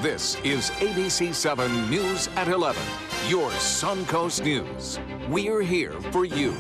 This is ABC7 News at 11, your Suncoast News. We're here for you.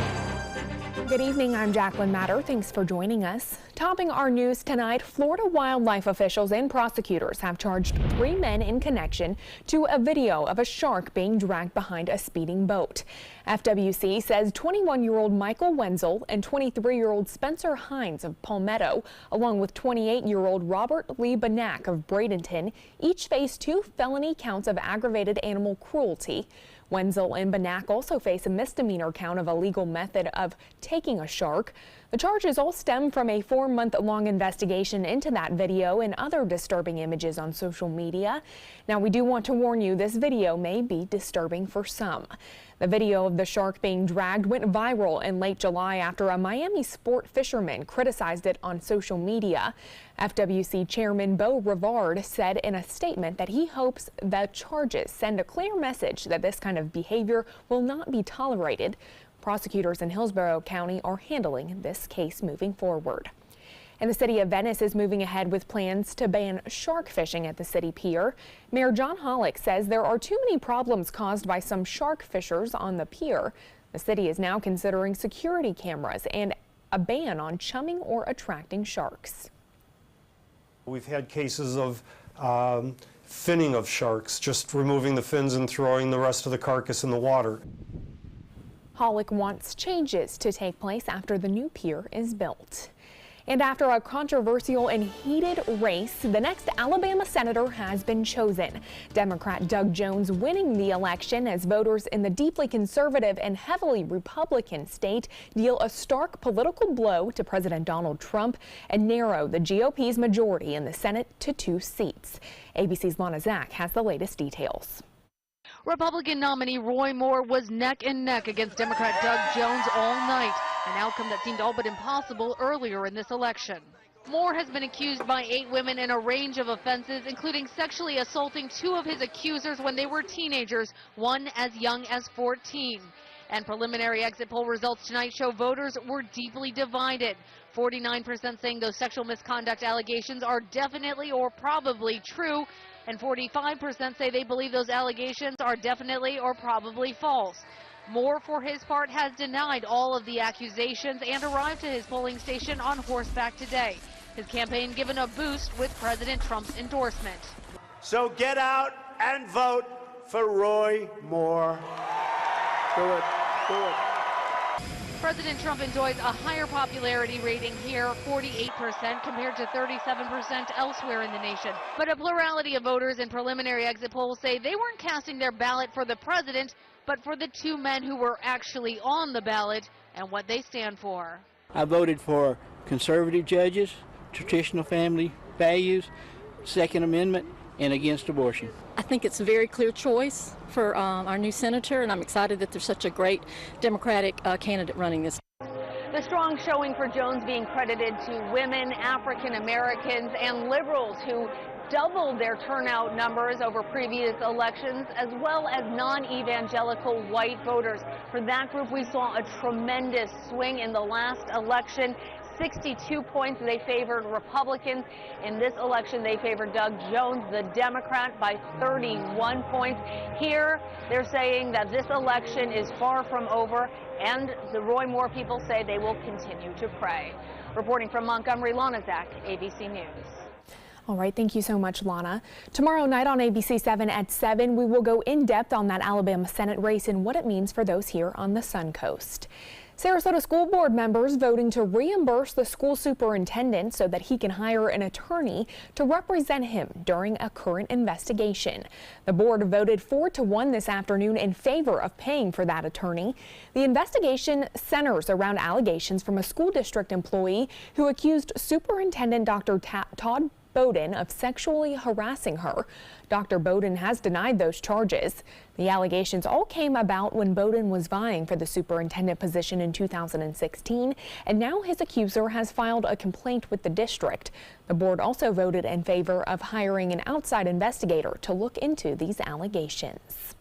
Good evening, I'm Jacqueline Matter. Thanks for joining us. Topping our news tonight, Florida wildlife officials and prosecutors have charged 3 men in connection to a video of a shark being dragged behind a speeding boat. FWC says 21-year-old Michael Wenzel and 23-year-old Spencer Hines of Palmetto, along with 28-year-old Robert Lee Banak of Bradenton, each face 2 felony counts of aggravated animal cruelty. Wenzel and Banak also face a misdemeanor count of illegal method of taking a shark. The charges all stem from a 4-month-long investigation into that video and other disturbing images on social media. Now, we do want to warn you, this video may be disturbing for some. The video of the shark being dragged went viral in late July after a Miami sport fisherman criticized it on social media. FWC Chairman Bo Rivard said in a statement that he hopes the charges send a clear message that this kind of behavior will not be tolerated. Prosecutors in Hillsborough County are handling this case moving forward. And the city of Venice is moving ahead with plans to ban shark fishing at the city pier. Mayor John Hollick says there are too many problems caused by some shark fishers on the pier. The city is now considering security cameras and a ban on chumming or attracting sharks. We've had cases of finning of sharks, just removing the fins and throwing the rest of the carcass in the water. Hollick wants changes to take place after the new pier is built. And after a controversial and heated race, the next Alabama senator has been chosen. Democrat Doug Jones winning the election as voters in the deeply conservative and heavily Republican state deal a stark political blow to President Donald Trump and narrow the GOP's majority in the Senate to 2 seats. ABC's Lana Zach has the latest details. Republican nominee Roy Moore was neck and neck against Democrat Doug Jones all night, an outcome that seemed all but impossible earlier in this election. Moore has been accused by 8 women in a range of offenses, including sexually assaulting 2 of his accusers when they were teenagers, one as young as 14. And preliminary exit poll results tonight show voters were deeply divided. 49% saying those sexual misconduct allegations are definitely or probably true, and 45% say they believe those allegations are definitely or probably false. Moore, for his part, has denied all of the accusations and arrived to his polling station on horseback today. His campaign given a boost with President Trump's endorsement. So get out and vote for Roy Moore. Do it. Do it. President Trump enjoys a higher popularity rating here, 48% compared to 37% elsewhere in the nation. But a plurality of voters in preliminary exit polls say they weren't casting their ballot for the president, but for the 2 men who were actually on the ballot and what they stand for. I voted for conservative judges, traditional family values, Second Amendment, and against abortion. I think it's a very clear choice for our new senator, and I'm excited that there's such a great Democratic candidate running this. The strong showing for Jones being credited to women, African Americans, and liberals who doubled their turnout numbers over previous elections, as well as non-evangelical white voters. For that group, we saw a tremendous swing in the last election. 62 points they favored Republicans. In this election, they favored Doug Jones, the Democrat, by 31 points. Here, they're saying that this election is far from over, and the Roy Moore people say they will continue to pray. Reporting from Montgomery, Lana Zach, ABC News. All right, thank you so much, Lana. Tomorrow night on ABC7 at 7, we will go in depth on that Alabama Senate race and what it means for those here on the Suncoast. Sarasota School Board members voting to reimburse the school superintendent so that he can hire an attorney to represent him during a current investigation. The board voted 4-1 this afternoon in favor of paying for that attorney. The investigation centers around allegations from a school district employee who accused Superintendent Dr. Todd Bowden of sexually harassing her. Dr. Bowden has denied those charges. The allegations all came about when Bowden was vying for the superintendent position in 2016, and now his accuser has filed a complaint with the district. The board also voted in favor of hiring an outside investigator to look into these allegations.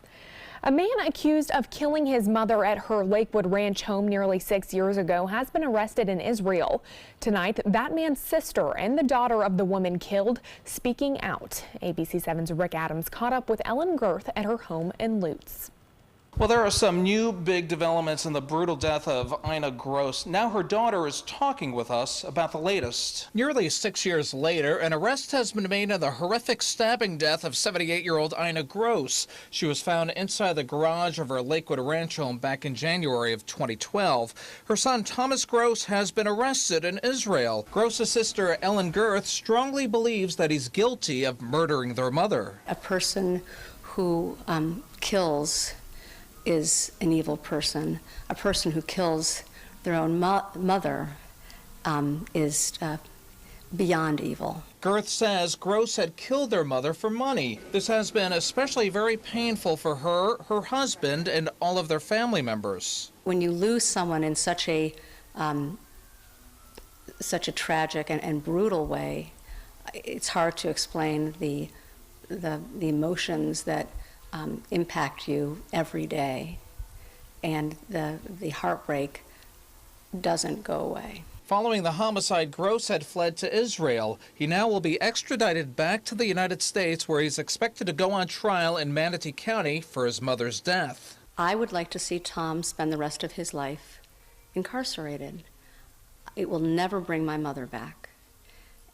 A man accused of killing his mother at her Lakewood Ranch home nearly 6 years ago has been arrested in Israel. Tonight, that man's sister and the daughter of the woman killed speaking out. ABC7's Rick Adams caught up with Ellen Girth at her home in Lutz. Well, there are some new big developments in the brutal death of Ina Gross. Now her daughter is talking with us about the latest. Nearly 6 years later, an arrest has been made in the horrific stabbing death of 78-year-old Ina Gross. She was found inside the garage of her Lakewood Ranch home back in January of 2012. Her son Thomas Gross has been arrested in Israel. Gross's sister Ellen Girth strongly believes that he's guilty of murdering their mother. A person who kills is an evil person. A person who kills their own mother is beyond evil. Girth says Gross had killed their mother for money. This has been especially very painful for her, her husband, and all of their family members. When you lose someone in such a tragic and brutal way, it's hard to explain the emotions that impact you every day, and the heartbreak doesn't go away. Following the homicide, Gross had fled to Israel. He now will be extradited back to the United States, where he's expected to go on trial in Manatee County for his mother's death. I would like to see Tom spend the rest of his life incarcerated. It will never bring my mother back,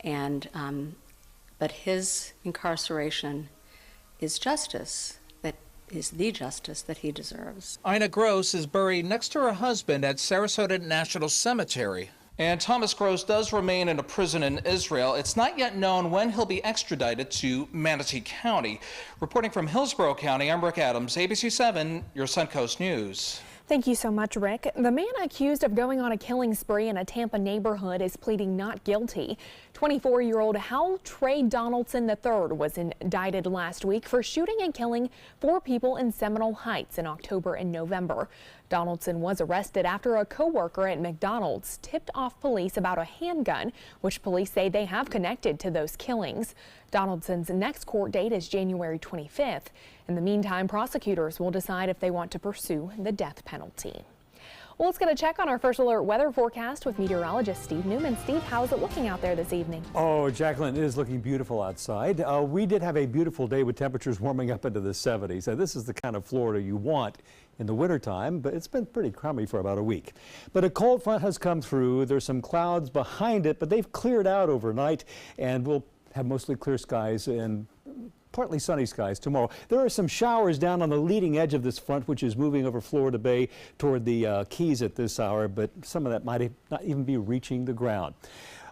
but his incarceration is justice. Is the justice that he deserves. Ina Gross is buried next to her husband at Sarasota National Cemetery. And Thomas Gross does remain in a prison in Israel. It's not yet known when he'll be extradited to Manatee County. Reporting from Hillsborough County, I'm Rick Adams, ABC7, your Suncoast News. Thank you so much, Rick. The man accused of going on a killing spree in a Tampa neighborhood is pleading not guilty. 24-year-old Hal Trey Donaldson III was indicted last week for shooting and killing 4 people in Seminole Heights in October and November. Donaldson was arrested after a co-worker at McDonald's tipped off police about a handgun, which police say they have connected to those killings. Donaldson's next court date is January 25th. In the meantime, prosecutors will decide if they want to pursue the death penalty. Well, let's get a check on our first alert weather forecast with meteorologist Steve Newman. Steve, how's it looking out there this evening? Oh, Jacqueline, it is looking beautiful outside. We did have a beautiful day with temperatures warming up into the 70s. So this is the kind of Florida you want in the wintertime, but it's been pretty crummy for about a week. But a cold front has come through. There's some clouds behind it, but they've cleared out overnight, and we'll have mostly clear skies and partly sunny skies tomorrow. There are some showers down on the leading edge of this front, which is moving over Florida Bay toward the Keys at this hour, but some of that might not even be reaching the ground.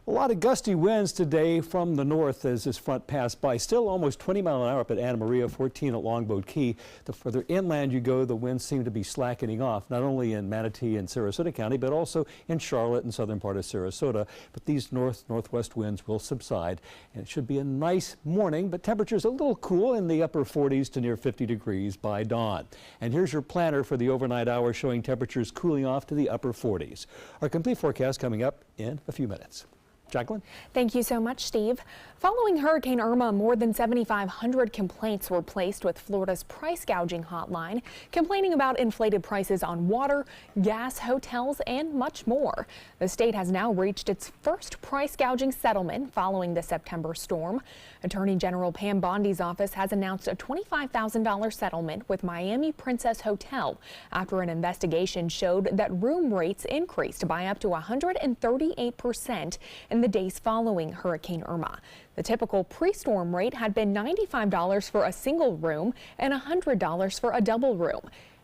A lot of gusty winds today from the north as this front passed by. Still almost 20 miles an hour up at Anna Maria, 14 at Longboat Key. The further inland you go, the winds seem to be slackening off, not only in Manatee and Sarasota County, but also in Charlotte and southern part of Sarasota. But these northwest winds will subside, and it should be a nice morning, but temperatures a little cool in the upper 40s to near 50 degrees by dawn. And here's your planner for the overnight hour, showing temperatures cooling off to the upper 40s. Our complete forecast coming up in a few minutes. Jacqueline? Thank you so much, Steve. Following Hurricane Irma, more than 7,500 complaints were placed with Florida's price gouging hotline, complaining about inflated prices on water, gas, hotels, and much more. The state has now reached its first price gouging settlement following the September storm. Attorney General Pam Bondi's office has announced a $25,000 settlement with Miami Princess Hotel after an investigation showed that room rates increased by up to 138% in the days following Hurricane Irma. The typical pre-storm rate had been $95 for a single room and $100 for a double room.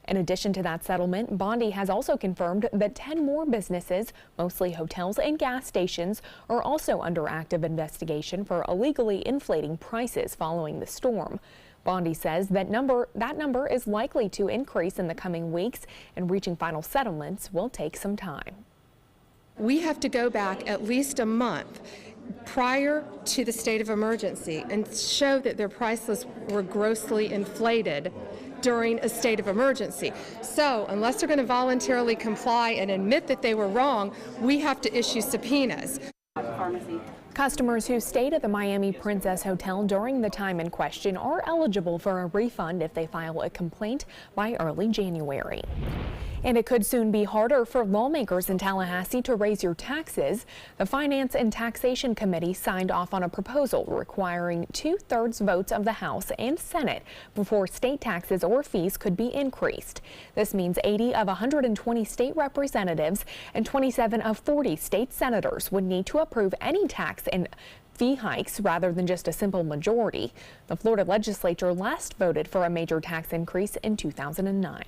In addition to that settlement, Bondi has also confirmed that 10 more businesses, mostly hotels and gas stations, are also under active investigation for illegally inflating prices following the storm. Bondi says that number is likely to increase in the coming weeks, and reaching final settlements will take some time. We have to go back at least a month prior to the state of emergency and show that their prices were grossly inflated during a state of emergency. So unless they're going to voluntarily comply and admit that they were wrong, we have to issue subpoenas. Customers who stayed at the Miami Princess Hotel during the time in question are eligible for a refund if they file a complaint by early January. And it could soon be harder for lawmakers in Tallahassee to raise your taxes. The Finance and Taxation Committee signed off on a proposal requiring 2/3 votes of the House and Senate before state taxes or fees could be increased. This means 80 of 120 state representatives and 27 of 40 state senators would need to approve any tax and fee hikes rather than just a simple majority. The Florida legislature last voted for a major tax increase in 2009.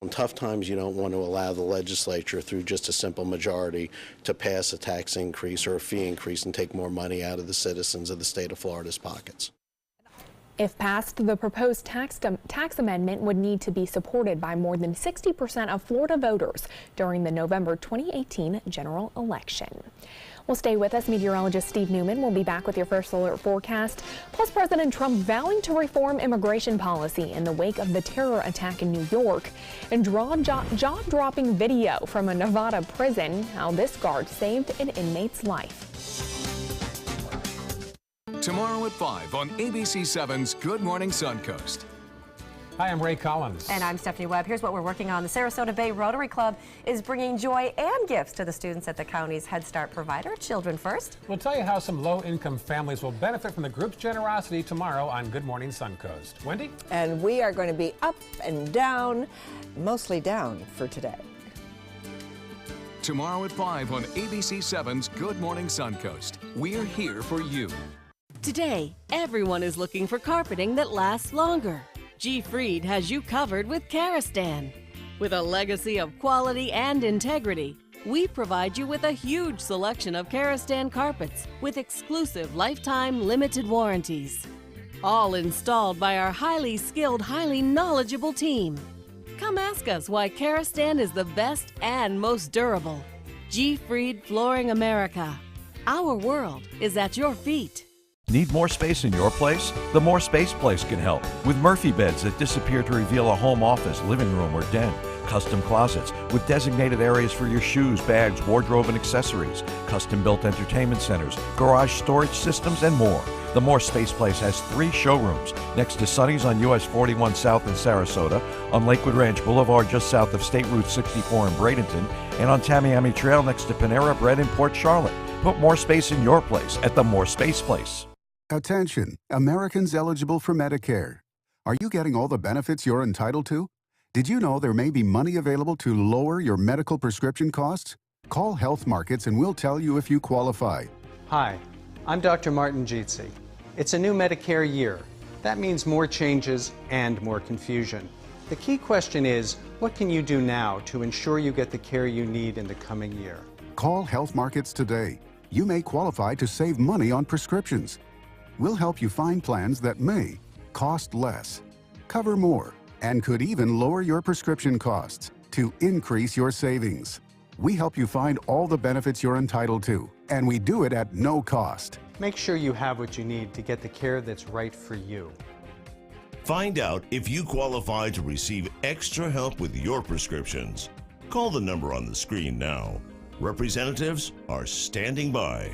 In tough times, you don't want to allow the legislature, through just a simple majority, to pass a tax increase or a fee increase and take more money out of the citizens of the state of Florida's pockets. If passed, the proposed tax amendment would need to be supported by more than 60% of Florida voters during the November 2018 general election. Well, stay with us. Meteorologist Steve Newman will be back with your first alert forecast. Plus, President Trump vowing to reform immigration policy in the wake of the terror attack in New York. And jaw-dropping video from a Nevada prison, how this guard saved an inmate's life. Tomorrow at 5 on ABC7's Good Morning Suncoast. Hi, I'm Ray Collins. And I'm Stephanie Webb. Here's what we're working on. The Sarasota Bay Rotary Club is bringing joy and gifts to the students at the county's Head Start provider, Children First. We'll tell you how some low-income families will benefit from the group's generosity tomorrow on Good Morning Suncoast. Wendy? And we are going to be up and down, mostly down for today. Tomorrow at 5 on ABC7's Good Morning Suncoast. We're here for you. Today, everyone is looking for carpeting that lasts longer. G. Fried has you covered with Karastan. With a legacy of quality and integrity, we provide you with a huge selection of Karastan carpets with exclusive lifetime limited warranties. All installed by our highly skilled, highly knowledgeable team. Come ask us why Karastan is the best and most durable. G. Fried Flooring America. Our world is at your feet. Need more space in your place? The More Space Place can help with Murphy beds that disappear to reveal a home office, living room, or den. Custom closets with designated areas for your shoes, bags, wardrobe, and accessories. Custom-built entertainment centers, garage storage systems, and more. The More Space Place has 3 showrooms next to Sunny's on US 41 South in Sarasota, on Lakewood Ranch Boulevard just south of State Route 64 in Bradenton, and on Tamiami Trail next to Panera Bread in Port Charlotte. Put more space in your place at the More Space Place. Attention, Americans eligible for Medicare. Are you getting all the benefits you're entitled to? Did you know there may be money available to lower your medical prescription costs? Call Health Markets and we'll tell you if you qualify. Hi, I'm Dr. Martin Jeetsi. It's a new Medicare year. That means more changes and more confusion. The key question is, what can you do now to ensure you get the care you need in the coming year? Call Health Markets today. You may qualify to save money on prescriptions. We'll help you find plans that may cost less, cover more, and could even lower your prescription costs to increase your savings. We help you find all the benefits you're entitled to, and we do it at no cost. Make sure you have what you need to get the care that's right for you. Find out if you qualify to receive extra help with your prescriptions. Call the number on the screen now. Representatives are standing by.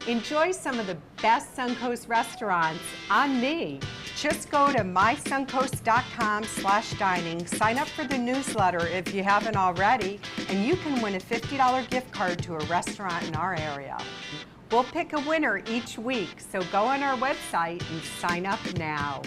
Enjoy some of the best Suncoast restaurants on me. Just go to mysuncoast.com/dining, sign up for the newsletter if you haven't already, and you can win a $50 gift card to a restaurant in our area. We'll pick a winner each week, so go on our website and sign up now.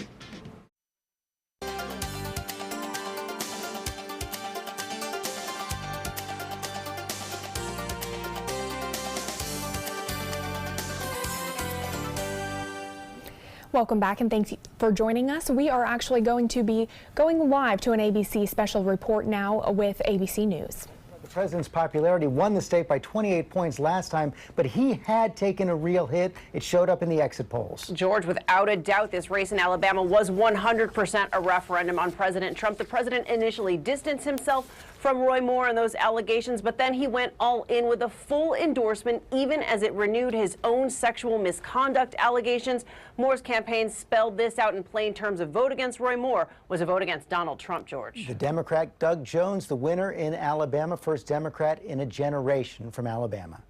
Welcome back and thanks for joining us. We are actually going to be going live to an ABC special report now with ABC News. The president's popularity won the state by 28 points last time, but he had taken a real hit. It showed up in the exit polls. George, without a doubt, this race in Alabama was 100% a referendum on President Trump. The president initially distanced himself from Roy Moore and those allegations, but then he went all in with a full endorsement, even as it renewed his own sexual misconduct allegations. Moore's campaign spelled this out in plain terms. A vote against Roy Moore was a vote against Donald Trump, George. The Democrat Doug Jones, the winner in Alabama, first first Democrat in a generation from Alabama.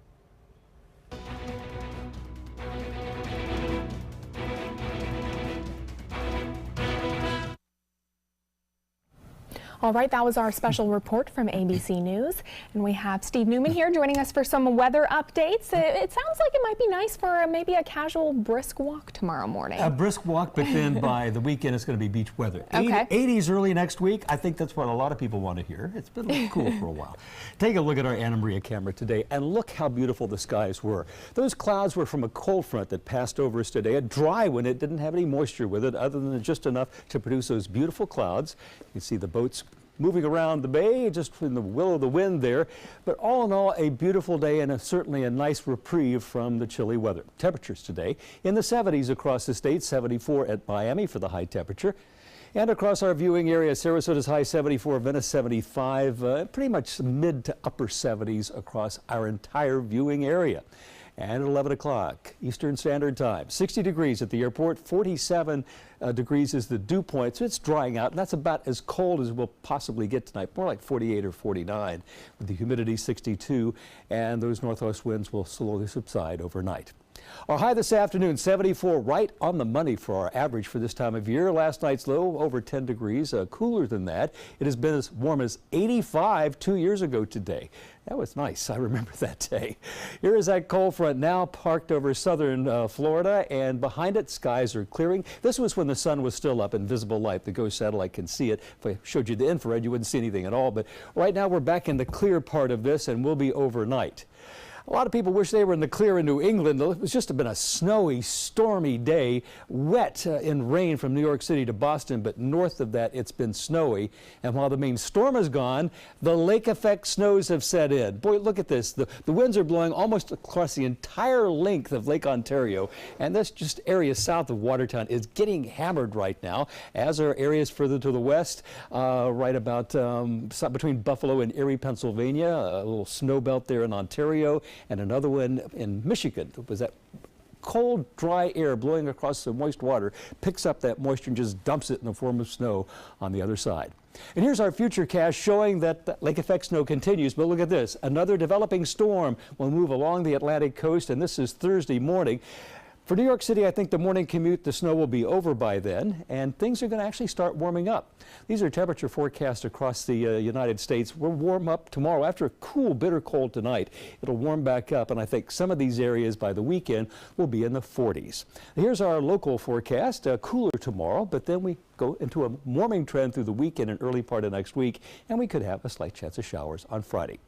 All right, that was our special report from ABC News. And we have Steve Newman here joining us for some weather updates. It sounds like it might be nice for maybe a casual brisk walk tomorrow morning. A brisk walk, but then by the weekend it's going to be beach weather. Okay. 80s early next week. I think that's what a lot of people want to hear. It's been a little cool for a while. Take a look at our Anna Maria camera today and look how beautiful the skies were. Those clouds were from a cold front that passed over us today. A dry one, it didn't have any moisture with it other than just enough to produce those beautiful clouds. You can see the boats moving around the bay, just in the will of the wind there. But all in all, a beautiful day and certainly a nice reprieve from the chilly weather. Temperatures today in the 70s across the state, 74 at Miami for the high temperature. And across our viewing area, Sarasota's high 74, Venice 75, pretty much mid to upper 70s across our entire viewing area. And at 11 o'clock Eastern Standard Time, 60 degrees at the airport, 47 degrees is the dew point, so it's drying out, and that's about as cold as we'll possibly get tonight, more like 48 or 49, with the humidity 62, and those northwest winds will slowly subside overnight. Our high this afternoon, 74, right on the money for our average for this time of year. Last night's low, over 10 degrees, cooler than that. It has been as warm as 85 2 years ago today. That was nice. I remember that day. Here is that cold front now parked over southern Florida, and behind it, skies are clearing. This was when the sun was still up in visible light. The GOES satellite can see it. If I showed you the infrared, you wouldn't see anything at all. But right now, we're back in the clear part of this, and we'll be overnight. A lot of people wish they were in the clear in New England. It was just been a snowy, stormy day, wet in rain from New York City to Boston, but north of that it's been snowy. And while the main storm is gone, the lake effect snows have set in. Boy, look at this. The winds are blowing almost across the entire length of Lake Ontario, and this just area south of Watertown is getting hammered right now, as are areas further to the west, right about between Buffalo and Erie, Pennsylvania, a little snow belt there in Ontario, and another one in Michigan. It was that cold, dry air blowing across the moist water, picks up that moisture and just dumps it in the form of snow on the other side. And here's our future cast showing that the lake effect snow continues. But look at this. Another developing storm will move along the Atlantic coast, and this is Thursday morning. For New York City, I think the morning commute, the snow will be over by then, and things are going to actually start warming up. These are temperature forecasts across the United States. We'll warm up tomorrow. After a cool, bitter cold tonight, it'll warm back up, and I think some of these areas by the weekend will be in the 40s. Here's our local forecast. Cooler tomorrow, but then we go into a warming trend through the weekend and early part of next week, and we could have a slight chance of showers on Friday.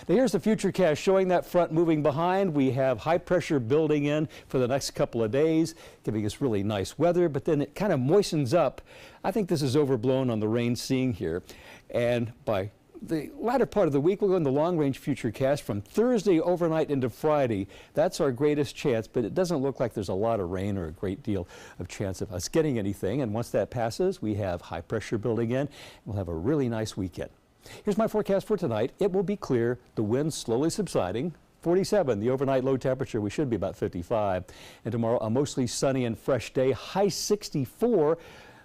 Now here's the futurecast showing that front moving behind. We have high pressure building in for the next couple of days, giving us really nice weather, but then it kind of moistens up. I think this is overblown on the rain seeing here. And by the latter part of the week, we'll go in the long-range futurecast from Thursday overnight into Friday. That's our greatest chance, but it doesn't look like there's a lot of rain or a great deal of chance of us getting anything. And once that passes, we have high pressure building in, and we'll have a really nice weekend. Here's my forecast for tonight. It will be clear, the wind slowly subsiding. 47, the overnight low temperature, we should be about 55. And tomorrow, a mostly sunny and fresh day, high 64,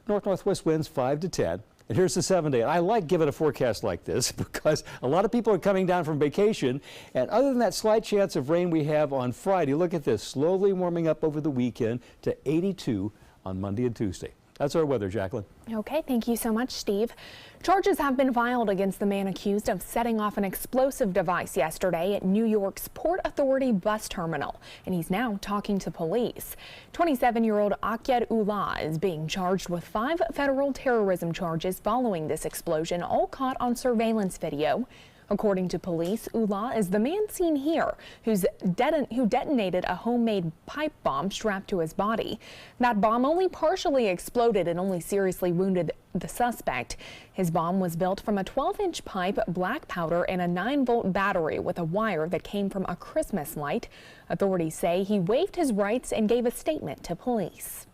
north-northwest winds 5 to 10. And here's the 7-day. I like giving a forecast like this because a lot of people are coming down from vacation, and other than that slight chance of rain we have on Friday, look at this, slowly warming up over the weekend to 82 on Monday and Tuesday. That's our weather, Jacqueline. Okay, thank you so much, Steve. Charges have been filed against the man accused of setting off an explosive device yesterday at New York's Port Authority bus terminal, and he's now talking to police. 27-year-old Akyed Ullah is being charged with 5 federal terrorism charges following this explosion, all caught on surveillance video. According to police, Ullah is the man seen here who detonated a homemade pipe bomb strapped to his body. That bomb only partially exploded and only seriously wounded the suspect. His bomb was built from a 12-inch pipe, black powder, and a 9-volt battery with a wire that came from a Christmas light. Authorities say he waived his rights and gave a statement to police.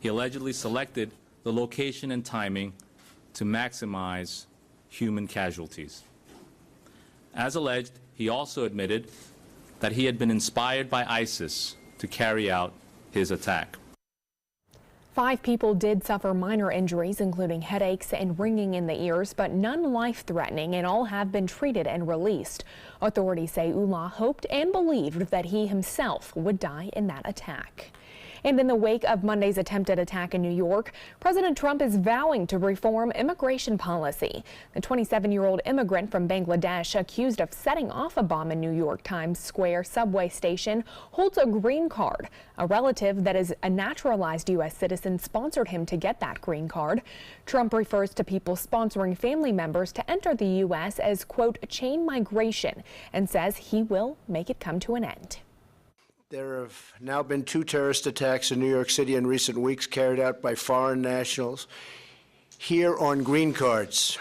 He allegedly selected the location and timing to maximize human casualties. As alleged, he also admitted that he had been inspired by ISIS to carry out his attack. 5 people did suffer minor injuries, including headaches and ringing in the ears, but none life-threatening, and all have been treated and released. Authorities say Ullah hoped and believed that he himself would die in that attack. And in the wake of Monday's attempted attack in New York, President Trump is vowing to reform immigration policy. The 27-year-old immigrant from Bangladesh, accused of setting off a bomb in New York Times Square subway station, holds a green card. A relative that is a naturalized U.S. citizen sponsored him to get that green card. Trump refers to people sponsoring family members to enter the U.S. as, quote, chain migration, and says he will make it come to an end. There have now been 2 terrorist attacks in New York City in recent weeks carried out by foreign nationals here on green cards.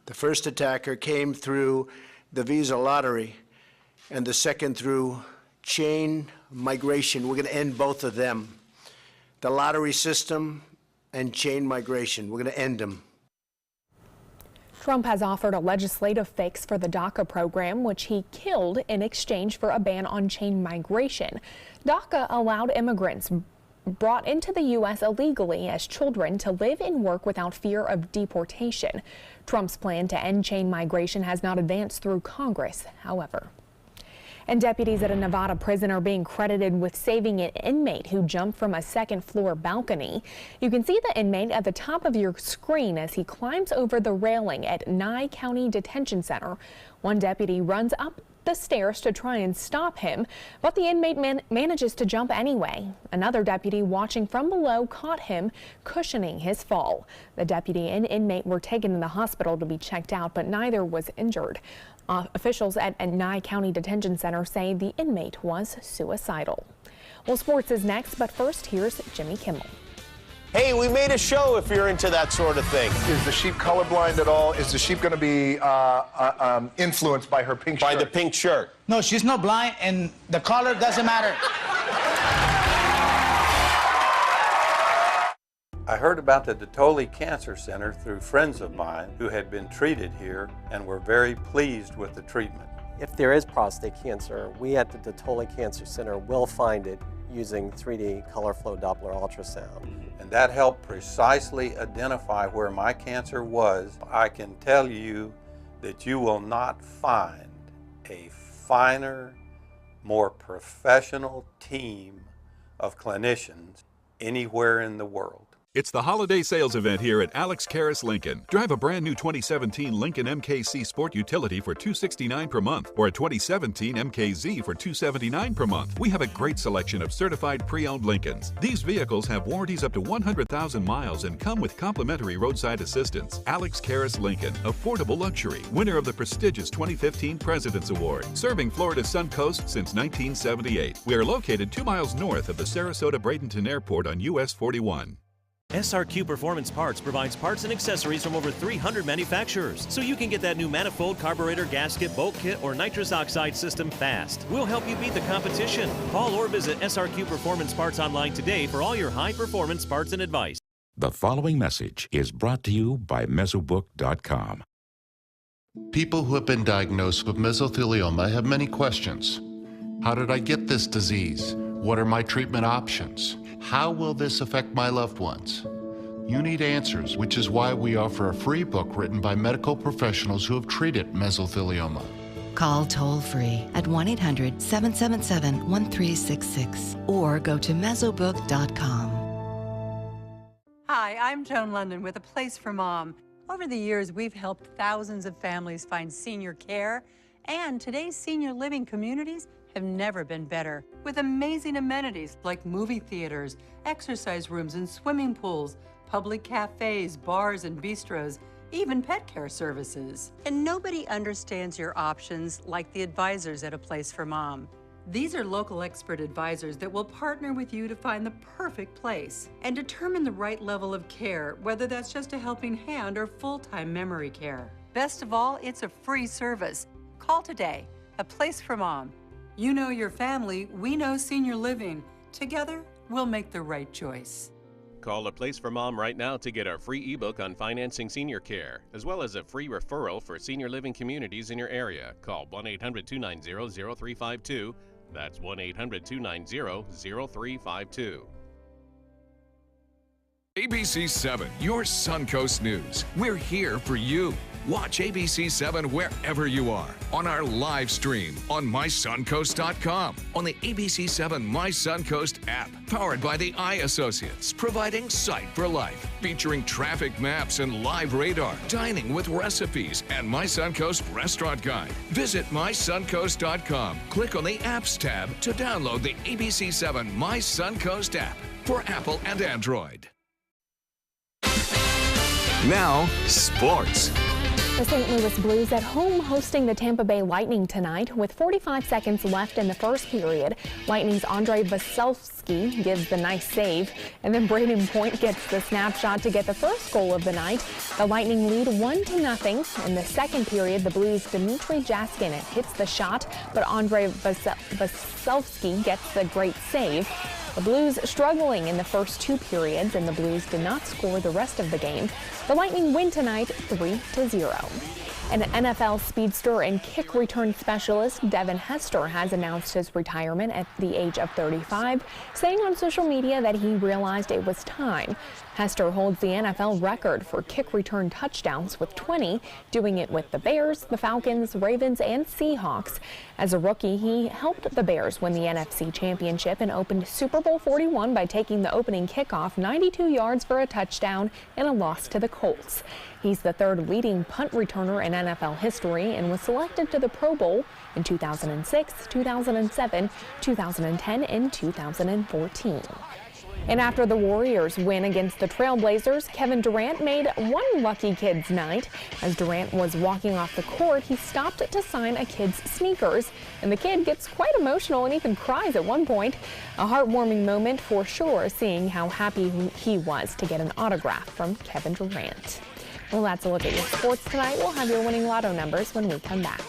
The first attacker came through the visa lottery, and the second through chain migration. We're going to end both of them. The lottery system and chain migration. We're going to end them. Trump has offered a legislative fix for the DACA program, which he killed in exchange for a ban on chain migration. DACA allowed immigrants brought into the U.S. illegally as children to live and work without fear of deportation. Trump's plan to end chain migration has not advanced through Congress, however. And deputies at a Nevada prison are being credited with saving an inmate who jumped from a second-floor balcony. You can see the inmate at the top of your screen as he climbs over the railing at Nye County Detention Center. One deputy runs up the stairs to try and stop him, but the inmate manages to jump anyway. Another deputy watching from below caught him, cushioning his fall. The deputy and inmate were taken to the hospital to be checked out, but neither was injured. Officials at Nye County Detention Center say the inmate was suicidal. Well, sports is next, but first, here's Jimmy Kimmel. Hey, we made a show if you're into that sort of thing. Is the sheep colorblind at all? Is the sheep going to be influenced by her pink shirt? By the pink shirt. No, she's not blind, and the color doesn't matter. I heard about the Dotoli Cancer Center through friends of mine who had been treated here and were very pleased with the treatment. If there is prostate cancer, we at the Dotoli Cancer Center will find it using 3D color flow Doppler ultrasound. And that helped precisely identify where my cancer was. I can tell you that you will not find a finer, more professional team of clinicians anywhere in the world. It's the holiday sales event here at Alex Karras Lincoln. Drive a brand new 2017 Lincoln MKC Sport Utility for $269 per month or a 2017 MKZ for $279 per month. We have a great selection of certified pre-owned Lincolns. These vehicles have warranties up to 100,000 miles and come with complimentary roadside assistance. Alex Karras Lincoln, affordable luxury, winner of the prestigious 2015 President's Award, serving Florida's Sun Coast since 1978. We are located 2 miles north of the Sarasota-Bradenton Airport on US 41. SRQ Performance Parts provides parts and accessories from over 300 manufacturers, so you can get that new manifold, carburetor, gasket, bolt kit, or nitrous oxide system fast. We'll help you beat the competition. Call or visit SRQ Performance Parts online today for all your high-performance parts and advice. The following message is brought to you by Mesobook.com. People who have been diagnosed with mesothelioma have many questions. How did I get this disease? What are my treatment options? How will this affect my loved ones? You need answers, which is why we offer a free book written by medical professionals who have treated mesothelioma. Call toll-free at 1-800-777-1366 or go to mesobook.com. Hi, I'm Joan London with A Place for Mom. Over the years, we've helped thousands of families find senior care, and today's senior living communities have never been better, with amazing amenities like movie theaters, exercise rooms and swimming pools, public cafes, bars and bistros, even pet care services. And nobody understands your options like the advisors at A Place for Mom. These are local expert advisors that will partner with you to find the perfect place and determine the right level of care, whether that's just a helping hand or full-time memory care. Best of all, it's a free service. Call today. A Place for Mom. You know your family, we know senior living. Together, we'll make the right choice. Call A Place for Mom right now to get our free ebook on financing senior care, as well as a free referral for senior living communities in your area. Call 1-800-290-0352. That's 1-800-290-0352. ABC7, your Suncoast News. We're here for you. Watch ABC7 wherever you are, on our live stream, on mysuncoast.com, on the ABC7 My Suncoast app, powered by the Eye Associates, providing sight for life, featuring traffic maps and live radar, dining with recipes, and My Suncoast Restaurant Guide. Visit mysuncoast.com. Click on the Apps tab to download the ABC7 My Suncoast app for Apple and Android. Now, sports. The St. Louis Blues at home hosting the Tampa Bay Lightning tonight with 45 seconds left in the first period. Lightning's Andrei Vasilevsky gives the nice save, and then Braden Point gets the snapshot to get the first goal of the night. The Lightning lead 1-0. In the second period, the Blues' Dmitry Jaskin hits the shot, but Andrei Vasilevsky gets the great save. The Blues struggling in the first two periods, and the Blues did not score the rest of the game. The Lightning win tonight 3-0. An NFL speedster and kick return specialist Devin Hester has announced his retirement at the age of 35, saying on social media that he realized it was time. Hester holds the NFL record for kick return touchdowns with 20, doing it with the Bears, the Falcons, Ravens, and Seahawks. As a rookie, he helped the Bears win the NFC Championship and opened Super Bowl 41 by taking the opening kickoff 92 yards for a touchdown in a loss to the Colts. He's the third leading punt returner in NFL history and was selected to the Pro Bowl in 2006, 2007, 2010, and 2014. And after the Warriors win against the Trailblazers, Kevin Durant made one lucky kid's night. As Durant was walking off the court, he stopped to sign a kid's sneakers, and the kid gets quite emotional and even cries at one point. A heartwarming moment for sure, seeing how happy he was to get an autograph from Kevin Durant. Well, that's a look at your sports tonight. We'll have your winning lotto numbers when we come back.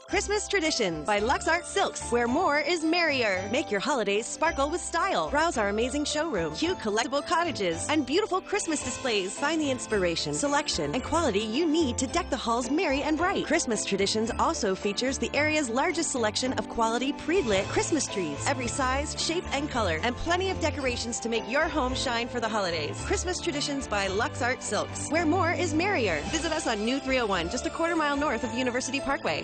Christmas Traditions by Lux Art Silks, where more is merrier. Make your holidays sparkle with style. Browse our amazing showroom, cute collectible cottages, and beautiful Christmas displays. Find the inspiration, selection, and quality you need to deck the halls merry and bright. Christmas Traditions also features the area's largest selection of quality pre-lit Christmas trees, every size, shape, and color, and plenty of decorations to make your home shine for the holidays. Christmas Traditions by Lux Art Silks, where more is merrier. Visit us on New 301, just a quarter-mile north of University Parkway.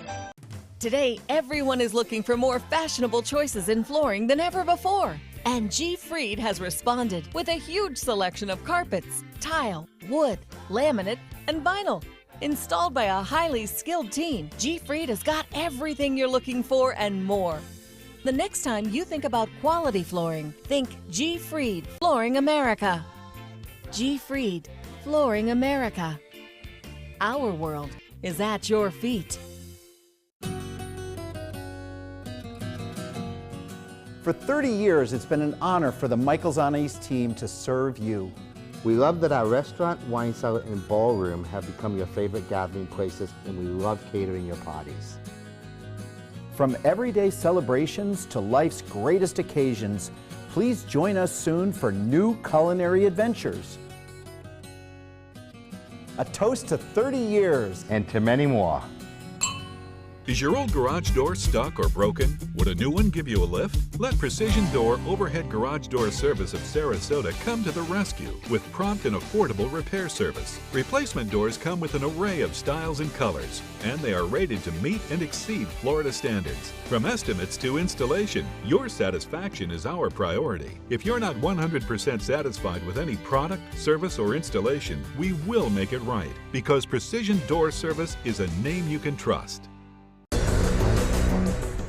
Today, everyone is looking for more fashionable choices in flooring than ever before. And G. Fried has responded with a huge selection of carpets, tile, wood, laminate, and vinyl. Installed by a highly skilled team, G. Fried has got everything you're looking for and more. The next time you think about quality flooring, think G. Fried Flooring America. G. Fried Flooring America. Our world is at your feet. For 30 years, it's been an honor for the Michaels on Ice team to serve you. We love that our restaurant, wine cellar, and ballroom have become your favorite gathering places, and we love catering your parties. From everyday celebrations to life's greatest occasions, please join us soon for new culinary adventures. A toast to 30 years. And to many more. Is your old garage door stuck or broken? Would a new one give you a lift? Let Precision Door Overhead Garage Door Service of Sarasota come to the rescue with prompt and affordable repair service. Replacement doors come with an array of styles and colors, and they are rated to meet and exceed Florida standards. From estimates to installation, your satisfaction is our priority. If you're not 100% satisfied with any product, service, or installation, we will make it right, because Precision Door Service is a name you can trust.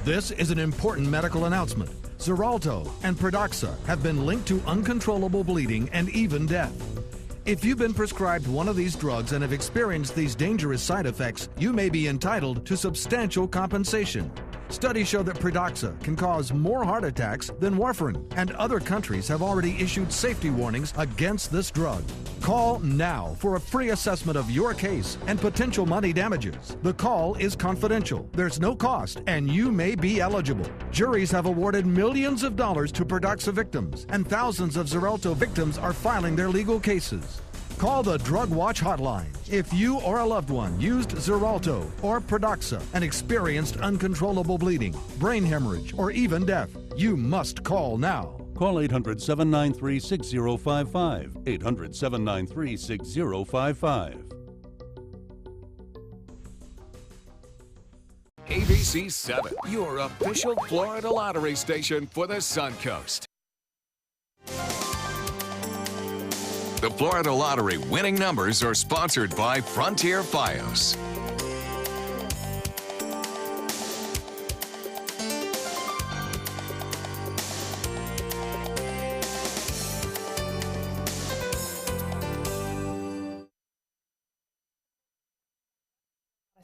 This is an important medical announcement. Xarelto and Pradaxa have been linked to uncontrollable bleeding and even death. If you've been prescribed one of these drugs and have experienced these dangerous side effects, you may be entitled to substantial compensation. Studies show that Pradaxa can cause more heart attacks than warfarin, and other countries have already issued safety warnings against this drug. Call now for a free assessment of your case and potential money damages. The call is confidential, there's no cost, and you may be eligible. Juries have awarded millions of dollars to Pradaxa victims, and thousands of Xarelto victims are filing their legal cases. Call the Drug Watch hotline. If you or a loved one used Xarelto or Pradaxa and experienced uncontrollable bleeding, brain hemorrhage, or even death, you must call now. Call 800-793-6055. 800-793-6055. ABC7, your official Florida lottery station for the Suncoast. The Florida Lottery winning numbers are sponsored by Frontier Fios.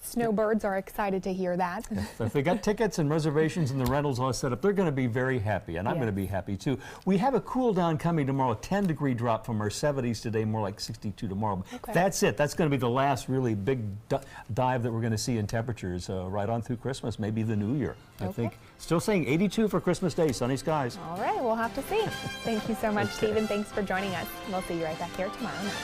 Snowbirds are excited to hear that. If they got tickets and reservations and the rentals all set up, they're going to be very happy, and I'm going to be happy too. We have a cool down coming tomorrow, 10-degree drop from our 70s today, more like 62 tomorrow. Okay. That's it. That's going to be the last really big dive that we're going to see in temperatures right on through Christmas, maybe the New Year. I think. Still saying 82 for Christmas Day, sunny skies. All right, we'll have to see. Thank you so much, Stephen. Thanks for joining us. We'll see you right back here tomorrow night.